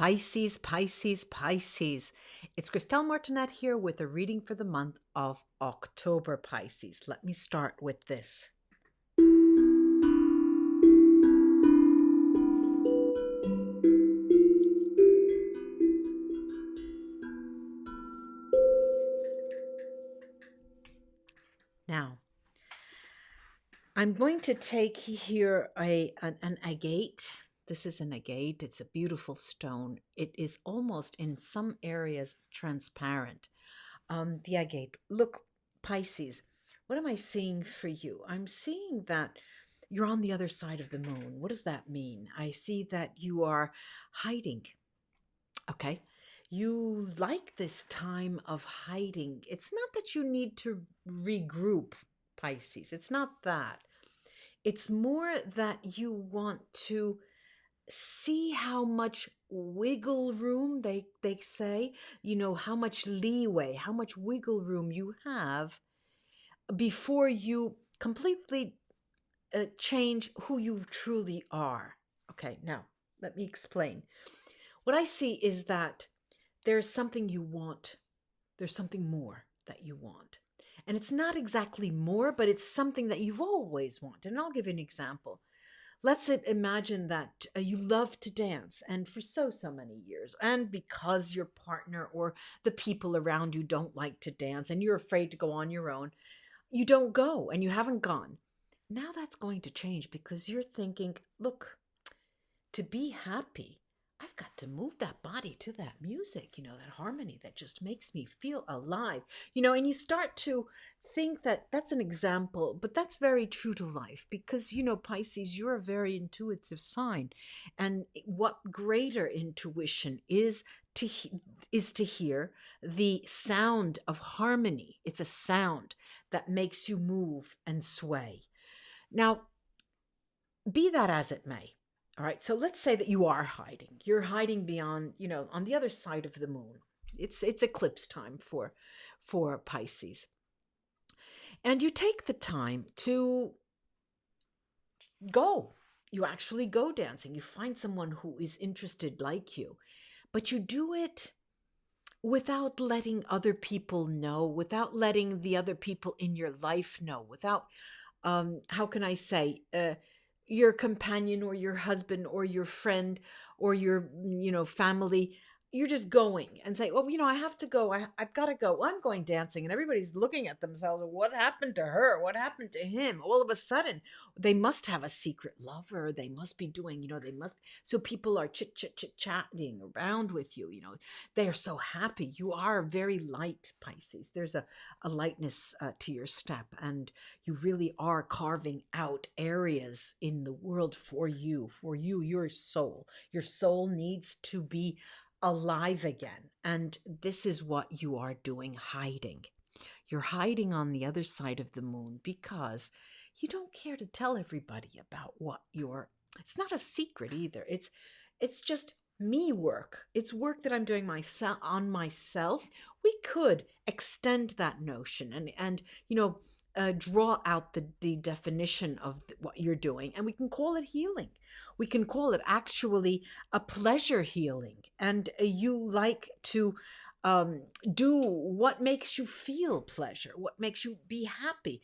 Pisces, Pisces, Pisces. It's Christelle Martinette here with a reading for the month of October, Pisces. Let me start with this. Now, I'm going to take here an agate. This is an agate. It's a beautiful stone. It is almost in some areas transparent. The agate. Look, Pisces, what am I seeing for you? I'm seeing that you're on the other side of the moon. What does that mean? I see that you are hiding. Okay. You like this time of hiding. It's not that you need to regroup, Pisces. It's not that. It's more that you want to see how much wiggle room they say, how much leeway, how much wiggle room you have before you completely change who you truly are. Okay, now let me explain. What I see is that there's something you want. There's something more that you want. And it's not exactly more, but it's something that you've always wanted. And I'll give you an example. Let's imagine that you love to dance and for so many years, and because your partner or the people around you don't like to dance and you're afraid to go on your own, you don't go and you haven't gone. Now that's going to change because you're thinking, look, to be happy, I've got to move that body to that music, that harmony that just makes me feel alive, and you start to think that that's an example, but that's very true to life because, Pisces, you're a very intuitive sign. And what greater intuition is to hear the sound of harmony. It's a sound that makes you move and sway. Now, be that as it may. All right, so let's say that you are hiding. You're hiding beyond, on the other side of the moon. It's eclipse time for Pisces. And you take the time to go. You actually go dancing. You find someone who is interested like you. But you do it without letting other people know, without letting the other people in your life know, without, how can I say, your companion or your husband or your friend or your family. You're just going and say, well, I have to go. I've got to go. Well, I'm going dancing. And everybody's looking at themselves. What happened to her? What happened to him? All of a sudden, they must have a secret lover. They must be doing, they must. So people are chatting around with you. They are so happy. You are very light, Pisces. There's a lightness to your step. And you really are carving out areas in the world for you, your soul. Your soul needs to be alive again. And this is what you are doing, hiding. You're hiding on the other side of the moon because you don't care to tell everybody about it's not a secret either. It's just me work. It's work that I'm doing on myself. We could extend that notion and draw out the definition of what you're doing, and we can call it healing. We can call it actually a pleasure healing. And you like to do what makes you feel pleasure, what makes you be happy,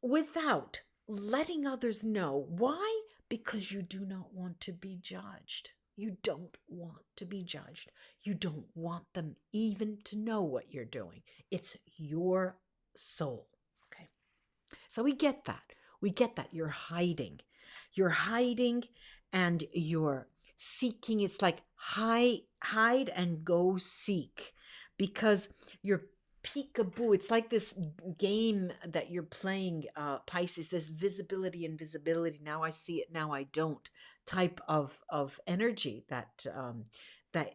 without letting others know. Why? Because you do not want to be judged. You don't want to be judged. You don't want them even to know what you're doing. It's your soul. Okay. So we get that. We get that you're hiding. You're hiding and you're seeking. It's like hide and go seek, because you're peekaboo. It's like this game that you're playing, Pisces, this visibility, invisibility. Now I see it, now I don't type of energy that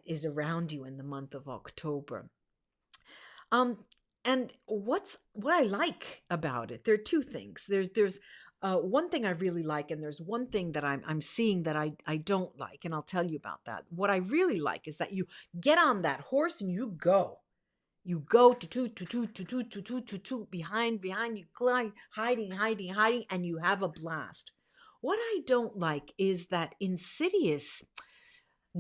is around you in the month of October. And what I like about it, there are two things. There's one thing I really like, and there's one thing that I'm seeing that I don't like, and I'll tell you about that. What I really like is that you get on that horse and you go. You go to behind, you glide, hiding, and you have a blast. What I don't like is that insidious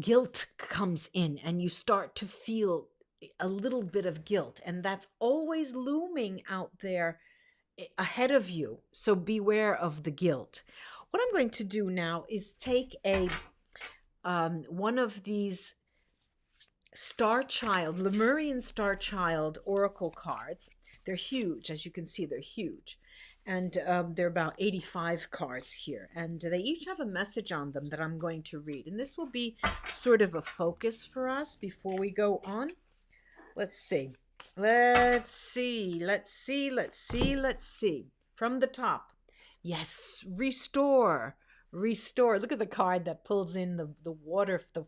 guilt comes in and you start to feel a little bit of guilt, and that's always looming out there ahead of you. So beware of the guilt. What I'm going to do now is take a one of these Star Child, Lemurian Star Child Oracle cards. They're huge, as you can see, they're huge. And they're about 85 cards here. And they each have a message on them that I'm going to read. And this will be sort of a focus for us before we go on. Let's see. Let's see. From the top. Yes, restore. Restore. Look at the card that pulls in the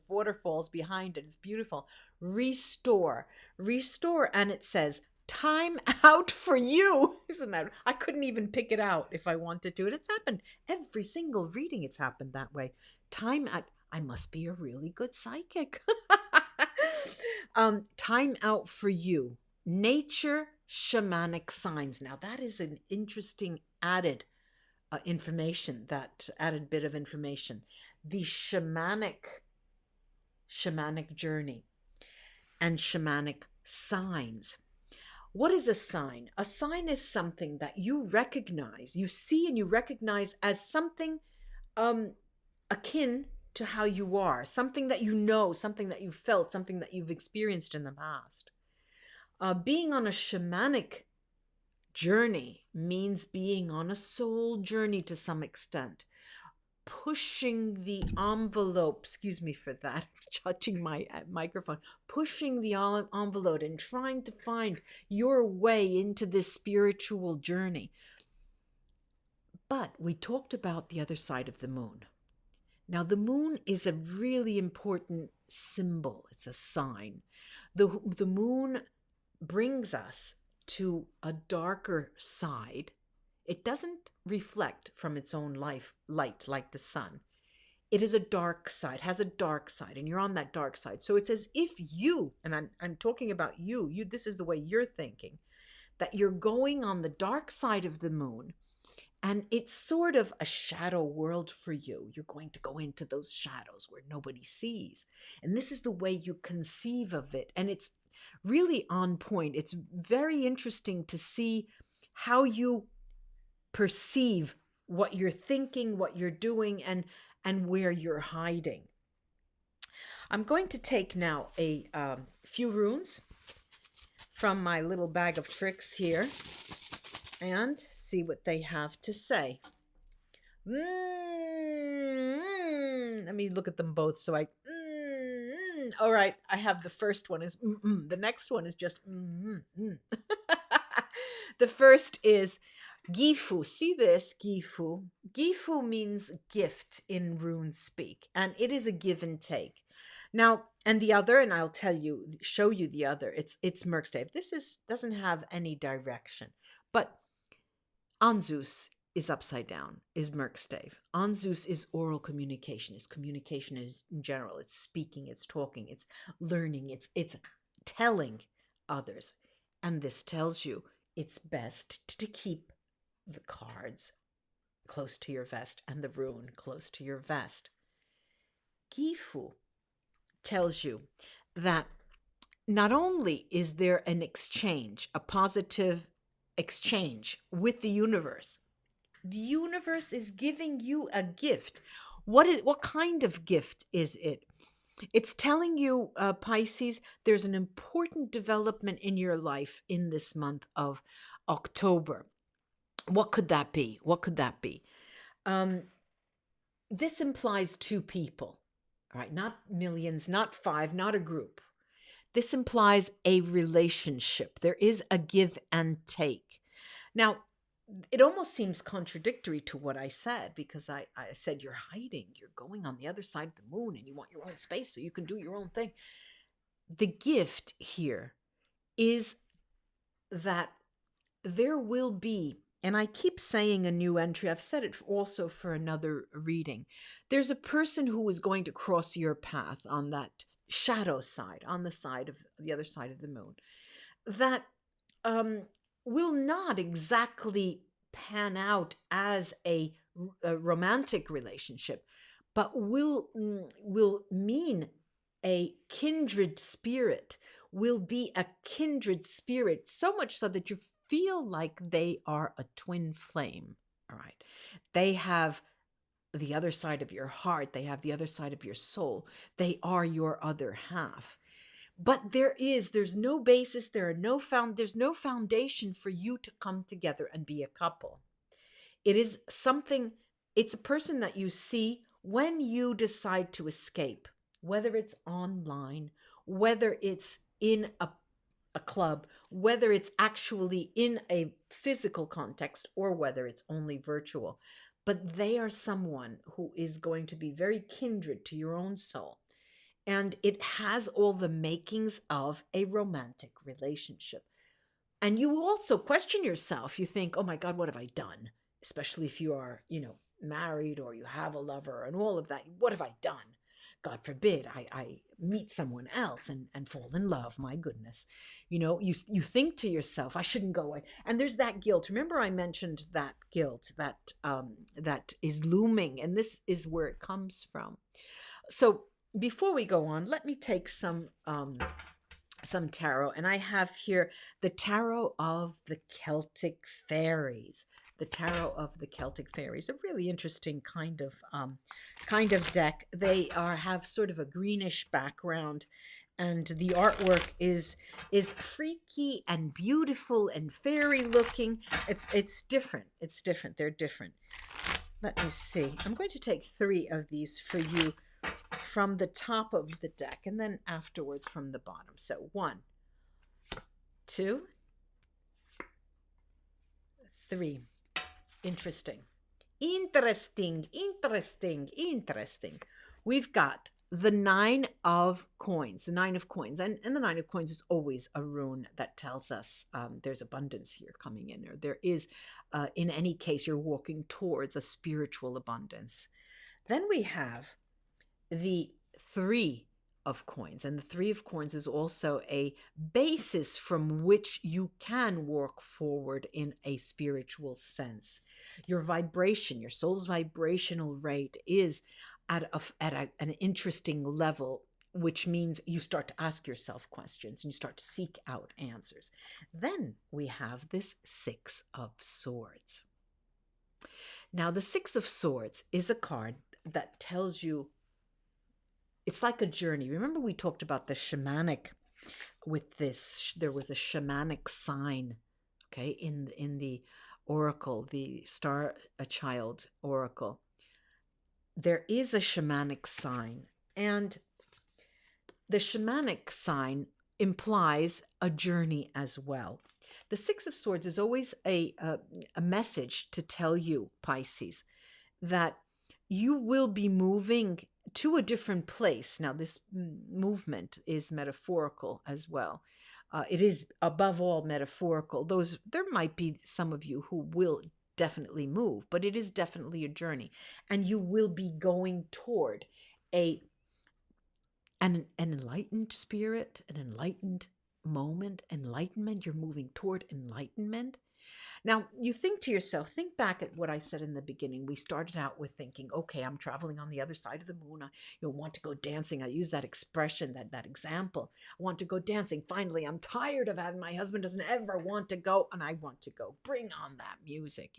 waterfalls behind it. It's beautiful. Restore. Restore. And it says, time out for you. Isn't that? I couldn't even pick it out if I wanted to. And it's happened every single reading. It's happened that way. Time out. I must be a really good psychic. Time out for you. Nature shamanic signs. Now that is an interesting added information, that added bit of information. The shamanic journey and shamanic signs. What is a sign? A sign is something that you recognize, you see and you recognize as something akin to how you are, something that you know, something that you felt, something that you've experienced in the past. Being on a shamanic journey means being on a soul journey to some extent, pushing the envelope, excuse me for that, touching my microphone, pushing the envelope and trying to find your way into this spiritual journey. But we talked about the other side of the moon. Now, the moon is a really important symbol. It's a sign. The moon brings us to a darker side. It doesn't reflect from its own light like the sun. It is a dark side, has a dark side, and you're on that dark side. So it's as if you, and I'm talking about you, this is the way you're thinking, that you're going on the dark side of the moon, and it's sort of a shadow world for you. You're going to go into those shadows where nobody sees. And this is the way you conceive of it. And it's really on point. It's very interesting to see how you perceive what you're thinking, what you're doing, and where you're hiding. I'm going to take now a few runes from my little bag of tricks here and see what they have to say. Let me look at them both. So all right, I have the first one is the next one is just The first is Gifu. See this, Gifu? Gifu means gift in rune speak, and it is a give and take. Now, and the other, and I'll show you the other. It's Merkstave. This doesn't have any direction, but Anzus is upside down, is Merkstave. Anzus is oral communication. Is communication is in general. It's speaking, it's talking, it's learning, it's telling others. And this tells you it's best to keep the cards close to your vest and the rune close to your vest. Gifu tells you that not only is there an exchange, a positive exchange with the universe is giving you a gift. What kind of gift is it? It's telling you, Pisces, there's an important development in your life in this month of October. What could that be? This implies two people, all right? Not millions, not five, not a group. This implies a relationship. There is a give and take. Now, it almost seems contradictory to what I said, because I said you're hiding, you're going on the other side of the moon and you want your own space so you can do your own thing. The gift here is that there will be, and I keep saying a new entry, I've said it also for another reading, there's a person who is going to cross your path on that shadow side, on the side of the other side of the moon, that will not exactly pan out as a romantic relationship, but will mean a kindred spirit, will be a kindred spirit, so much so that you feel like they are a twin flame. All right. They have the other side of your heart, they have the other side of your soul. They are your other half. But there's no basis, there's no foundation for you to come together and be a couple. It is something, it's a person that you see when you decide to escape, whether it's online, whether it's in a club, whether it's actually in a physical context, or whether it's only virtual. But they are someone who is going to be very kindred to your own soul. And it has all the makings of a romantic relationship. And you also question yourself. You think, oh my God, what have I done? Especially if you are, married or you have a lover and all of that. What have I done? God forbid I meet someone else and fall in love. My goodness. You think to yourself, I shouldn't go away. And there's that guilt. Remember I mentioned that guilt that is looming. And this is where it comes from. So before we go on, let me take some tarot, and I have here the tarot of the Celtic fairies. The tarot of the Celtic fairies, a really interesting kind of deck. They have sort of a greenish background, and the artwork is freaky and beautiful and fairy looking. It's different. It's different. They're different. Let me see. I'm going to take 3 of these for you from the top of the deck, and then afterwards from the bottom. So 1, 2, 3. Interesting. Interesting. We've got the 9 of coins. The 9 of coins. And the 9 of coins is always a rune that tells us there's abundance here coming in. Or there is, in any case, you're walking towards a spiritual abundance. Then we have the 3 of coins, and the 3 of coins is also a basis from which you can walk forward in a spiritual sense. Your vibration, your soul's vibrational rate is at an interesting level, which means you start to ask yourself questions and you start to seek out answers. Then we have this 6 of swords. Now, the 6 of swords is a card that tells you it's like a journey. Remember we talked about the shamanic with this. There was a shamanic sign, okay, in the oracle, the star a child oracle. There is a shamanic sign, and the shamanic sign implies a journey as well. The 6 of swords is always a message to tell you, Pisces, that you will be moving to a different place. Now, this movement is metaphorical as well. It is above all metaphorical. There might be some of you who will definitely move, but it is definitely a journey, and you will be going toward an enlightened spirit, an enlightened moment, enlightenment. You're moving toward enlightenment. Now, you think to yourself, think back at what I said in the beginning. We started out with thinking, okay, I'm traveling on the other side of the moon. I want to go dancing. I use that expression, that example. I want to go dancing. Finally, I'm tired of having my husband doesn't ever want to go, and I want to go. Bring on that music,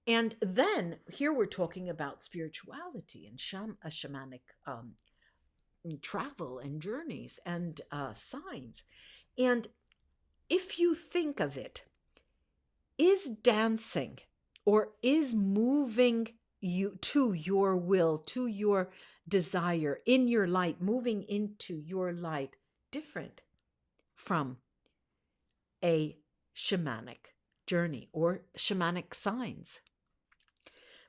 And then here we're talking about spirituality and a shamanic travel and journeys and signs. And if you think of it, is dancing or is moving you to your will, to your desire, in your light, moving into your light, different from a shamanic journey or shamanic signs?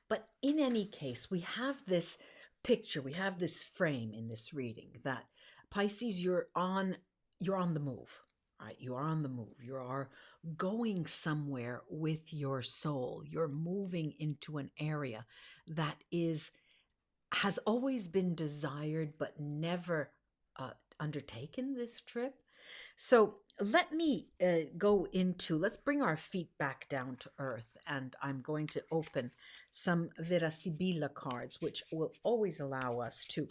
But in any case, we have this picture, we have this frame in this reading that Pisces, you're on the move. Right? You are on the move. You are going somewhere with your soul. You're moving into an area that has always been desired but never undertaken this trip. So let me let's bring our feet back down to earth, and I'm going to open some Vera Sibila cards, which will always allow us to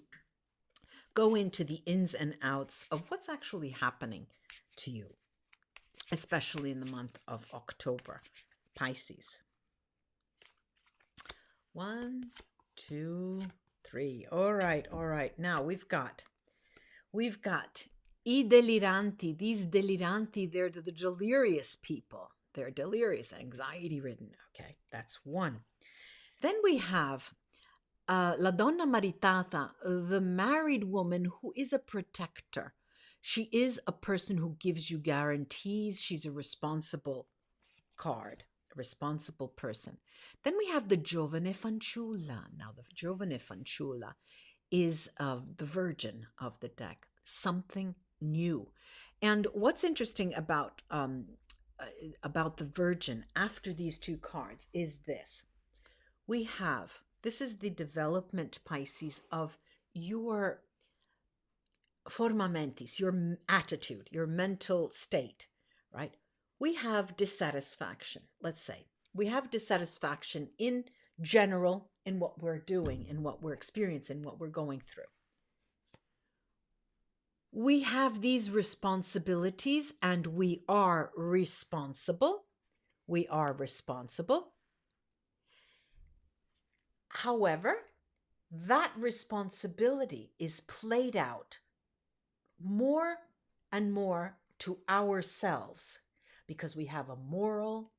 go into the ins and outs of what's actually happening to you, especially in the month of October, Pisces. 1, 2, 3. All right. Now we've got I deliranti. These deliranti, they're the delirious people. They're delirious, anxiety-ridden. Okay, that's one. Then we have la donna maritata, the married woman who is a protector. She is a person who gives you guarantees. She's a responsible card, a responsible person. Then we have the giovane fanciulla. Now, the giovane fanciulla is the virgin of the deck, something new. And what's interesting about the virgin after these two cards is this. This is the development, Pisces, of your forma mentis, your attitude, your mental state, right? We have dissatisfaction, let's say. We have dissatisfaction in general in what we're doing, in what we're experiencing, what we're going through. We have these responsibilities and we are responsible. We are responsible. However, that responsibility is played out more and more to ourselves because we have a moral,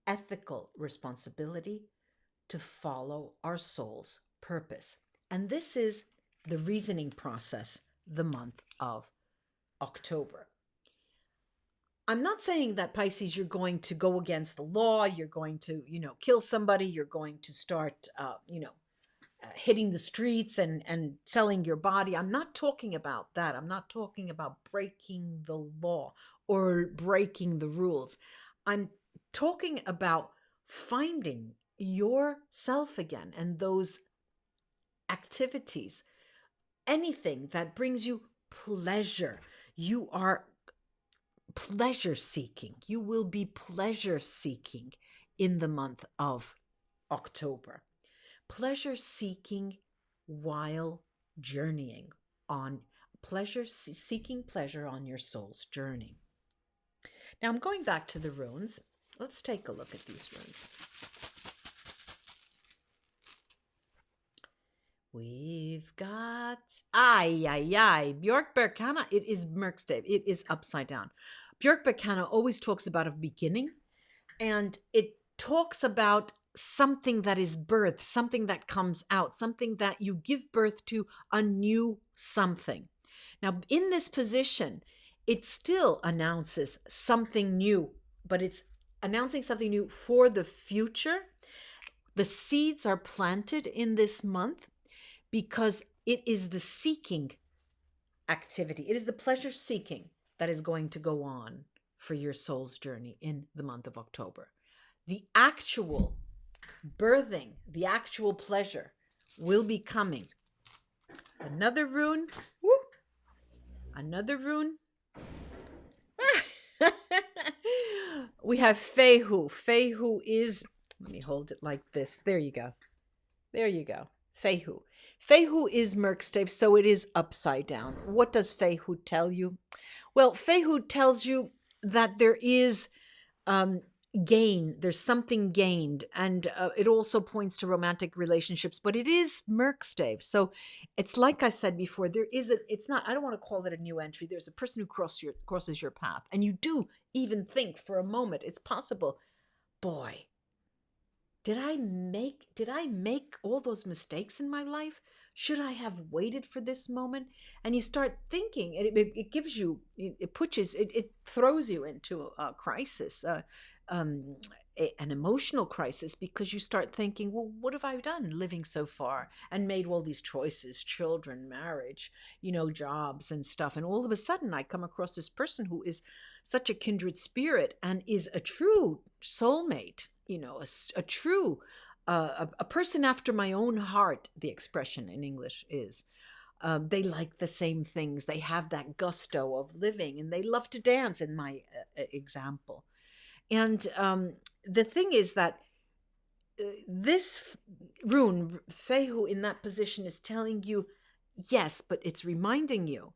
ethical responsibility to follow our soul's purpose. And this is the reasoning process, the month of October. I'm not saying that, Pisces, you're going to go against the law, you're going to, kill somebody, you're going to start, hitting the streets and selling your body. I'm not talking about that. I'm not talking about breaking the law or breaking the rules. I'm talking about finding yourself again and those activities, anything that brings you pleasure. You are pleasure seeking. You will be pleasure seeking in the month of October. Pleasure seeking while journeying on seeking pleasure on your soul's journey. Now I'm going back to the runes. Let's take a look at these runes. We've got Björk Berkana. It is Merkstave. It is upside down. Björk Berkana always talks about a beginning, and it talks about something that is birth, something that comes out, something that you give birth to, a new something. Now, in this position, it still announces something new, but it's announcing something new for the future. The seeds are planted in this month because it is the seeking activity. It is the pleasure seeking that is going to go on for your soul's journey in the month of October. The actual birthing, the actual pleasure will be coming. Another rune. Woo, another rune. We have Fehu. Fehu is, let me hold it like this. There you go. There you go. Fehu. Fehu is Merkstave, so it is upside down. What does Fehu tell you? Well, Fehu tells you that there is gain. There's something gained, and it also points to romantic relationships, but it is Merkstave. So it's like I said before, it's not, I don't want to call it a new entry. There's a person who crosses your path, and you do even think for a moment it's possible, boy, did I make all those mistakes in my life? Should I have waited for this moment? And you start thinking, it gives you, it throws you into a crisis, an emotional crisis, because you start thinking, well, what have I done living so far and made all these choices, children, marriage, jobs and stuff. And all of a sudden I come across this person who is such a kindred spirit and is a true soulmate, a true, a person after my own heart, the expression in English is. They like the same things. They have that gusto of living, and they love to dance in my example. And the thing is that this rune, Fehu, in that position is telling you, yes, but it's reminding you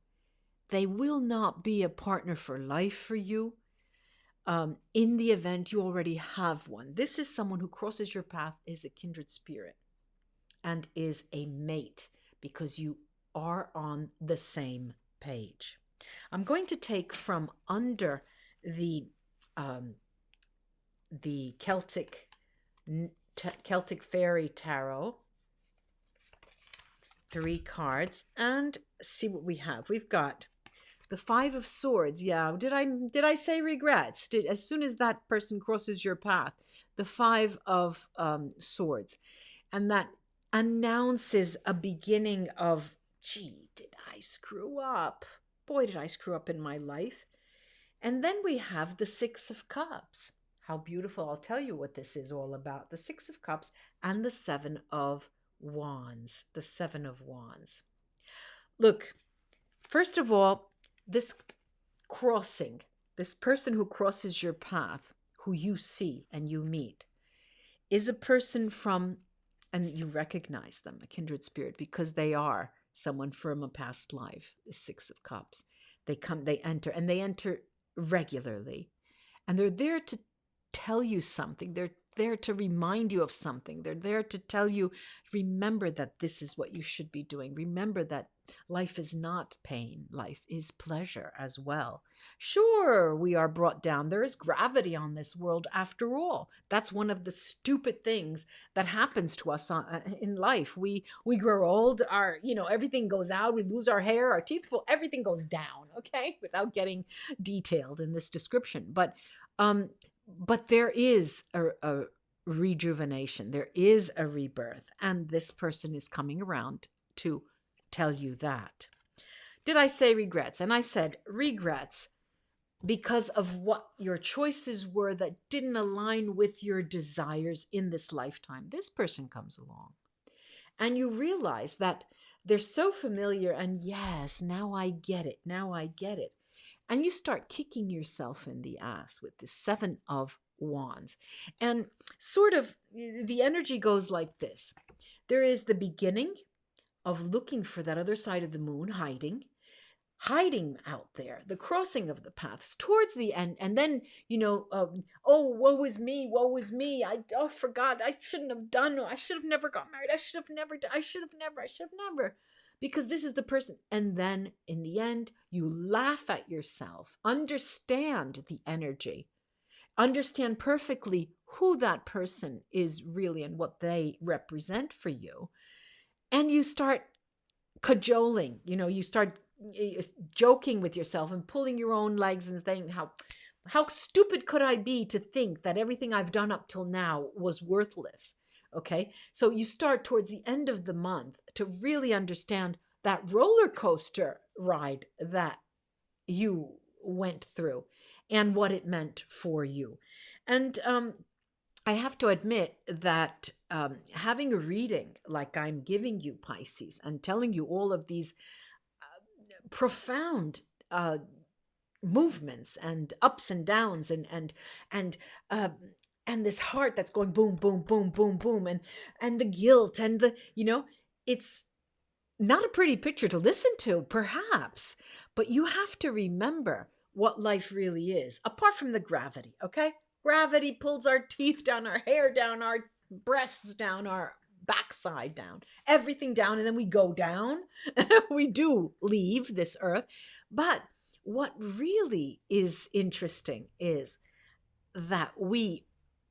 they will not be a partner for life for you. In the event you already have one. This is someone who crosses your path, is a kindred spirit, and is a mate because you are on the same page. I'm going to take from under the Celtic Fairy Tarot 3 cards and see what we have. We've got the 5 of Swords. Yeah, did I say regrets? As soon as that person crosses your path, the 5 of Swords, and that announces a beginning of, gee, did I screw up? Boy, did I screw up in my life. And then we have the 6 of Cups. How beautiful. I'll tell you what this is all about. The 6 of Cups and the 7 of Wands. The 7 of Wands. Look, first of all, this crossing, this person who crosses your path, who you see and you meet, is a person from, and you recognize them, a kindred spirit, because they are someone from a past life, the 6 of Cups. They come, they enter regularly. And they're there to tell you something. They're there to remind you of something. They're there to tell you, remember that this is what you should be doing. Remember that life is not pain. Life is pleasure as well. Sure, we are brought down. There is gravity on this world after all. That's one of the stupid things that happens to us in life. We grow old, everything goes out, we lose our hair, our teeth fall, everything goes down, okay? Without getting detailed in this description. But there is a rejuvenation. There is a rebirth. And this person is coming around to tell you that. Did I say regrets? And I said regrets because of what your choices were that didn't align with your desires in this lifetime. This person comes along and you realize that they're so familiar, and yes, now I get it. Now I get it. And you start kicking yourself in the ass with the 7 of Wands. And sort of the energy goes like this. There is the beginning of looking for that other side of the moon, hiding out there, the crossing of the paths towards the end. And then, oh, woe is me. I forgot. I shouldn't have done. I should have never got married. I should have never. Because this is the person. And then in the end, you laugh at yourself, understand the energy, understand perfectly who that person is really and what they represent for you. And you start cajoling, you start joking with yourself and pulling your own legs and saying, how stupid could I be to think that everything I've done up till now was worthless? Okay. So you start towards the end of the month to really understand that roller coaster ride that you went through and what it meant for you. And, I have to admit that having a reading like I'm giving you, Pisces, and telling you all of these profound movements and ups and downs and this heart that's going boom, boom, boom, boom, boom, and the guilt and the, it's not a pretty picture to listen to, perhaps, but you have to remember what life really is, apart from the gravity, okay? Gravity pulls our teeth down, our hair down, our breasts down, our backside down, everything down, and then we go down. We do leave this earth. But what really is interesting is that we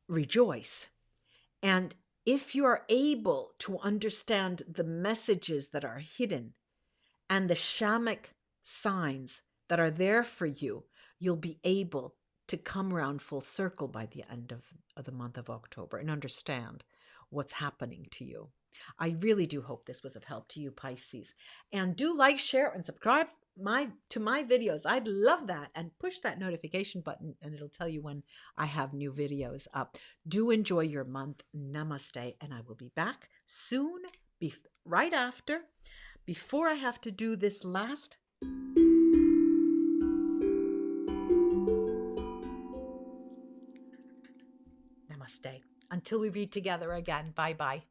rejoice. And if you are able to understand the messages that are hidden and the shamanic signs that are there for you, you'll be able to come around full circle by the end of the month of October and understand what's happening to you. I really do hope this was of help to you, Pisces. And do like, share, and subscribe to my videos. I'd love that. And push that notification button and it'll tell you when I have new videos up. Do enjoy your month. Namaste. And I will be back soon, right after, before I have to do this last. Namaste. Until we read together again. Bye-bye.